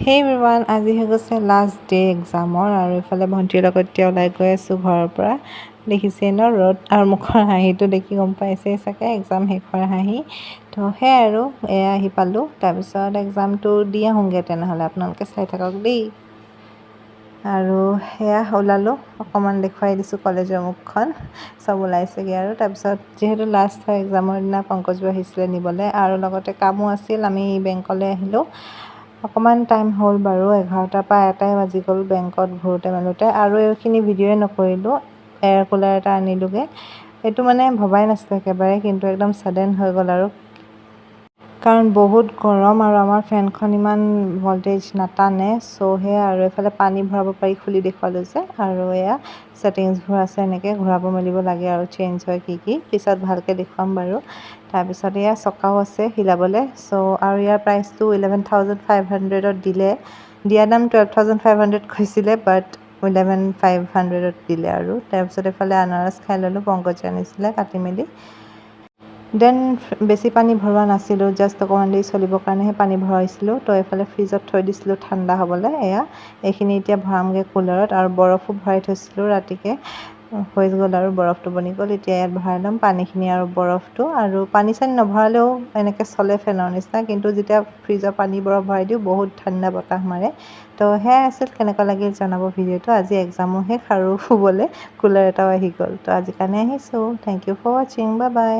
Hey everyone, আজি হৈ গৈছে লাষ্ট ডে এক্সামৰ আৰু ইফালে ভণ্টিৰ লগত এতিয়া ওলাই গৈ আছোঁ ঘৰৰ পৰা। দেখিছে ন ৰ'দ আৰু মুখৰ হাঁহিটো দেখি গম পাইছে চাগে এক্সাম শেষ হোৱাৰ হাঁহি। তো সেয়াই আৰু এয়া আহি পালোঁ। তাৰপিছত এক্সামটো দি আহোঁগৈ তেনেহ'লে, আপোনালোকে চাই থাকক দেই। আৰু সেয়া ওলালোঁ, অকণমান দেখুৱাই দিছোঁ কলেজৰ মুখখন, চব ওলাইছেগৈ আৰু তাৰপিছত যিহেতু লাষ্ট হয় এক্সামৰ দিনা পংকজো আহিছিলে নিবলৈ আৰু লগতে কামো আছিল, আমি বেংকলৈ আহিলোঁ। অকণমান টাইম হ'ল বাৰু, 11টাৰ পৰা 1টাই বাজি গ'ল বেংকত ঘূৰোতে মেলোতে। আৰু এইখিনি ভিডিঅ'ই নকৰিলোঁ, এয়াৰ কুলাৰ এটা আনিলোঁগৈ। এইটো মানে ভবাই নাছিলোঁ একেবাৰে, কিন্তু একদম ছাডেন হৈ গ'ল আৰু, কাৰণ বহুত গৰম আৰু আমাৰ ফেনখন ইমান ভল্টেজ নাটানে। চ' সেয়া আৰু এইফালে পানী ভৰাব পাৰি খুলি দেখুৱালোঁ যে, আৰু এয়া ছেটিংছবোৰ আছে, এনেকৈ ঘূৰাব মেলিব লাগে আৰু চেঞ্জ হয় কি পিছত ভালকৈ দেখুৱাম বাৰু। তাৰপিছত এয়া চকাও আছে হিলাবলৈ। চ' আৰু ইয়াৰ প্ৰাইচটো 11,500ত দিলে। দিয়া দাম 12,500 কৈছিলে, বাট 11,500ত দিলে আৰু। তাৰপিছত এইফালে আনাৰস খাই ল'লোঁ, পংকজে আনিছিলে কাটি মেলি। দেন বেছি পানী ভৰোৱা নাছিলোঁ, জাষ্ট অকণমান দেৰি চলিবৰ কাৰণেহে পানী ভৰাইছিলোঁ। তো এইফালে ফ্ৰিজত থৈ দিছিলোঁ ঠাণ্ডা হ'বলৈ। এইখিনি এতিয়া ভৰামগৈ কুলাৰত, আৰু বৰফো ভৰাই থৈছিলোঁ ৰাতিকৈ, হৈ গ'ল আৰু বৰফটো বনি গ'ল। এতিয়া ইয়াত ভৰাই ল'ম পানীখিনি আৰু বৰফটো। আৰু পানী চানী নভৰালেও এনেকৈ চলে ফেনৰ নিচিনা, কিন্তু যেতিয়া ফ্ৰিজৰ পানী বৰফ ভৰাই দিওঁ বহুত ঠাণ্ডা বতাহ মাৰে। তো সেয়াই আছিল, কেনেকুৱা লাগিল জনাব ভিডিঅ'টো। আজি এক্সামো শেষ আৰু শুবলৈ কুলাৰ এটাও আহি গ'ল। তো আজিৰ কাৰণে আহিছোঁ, থেংক ইউ ফৰ ৱাচিং, বাই বাই।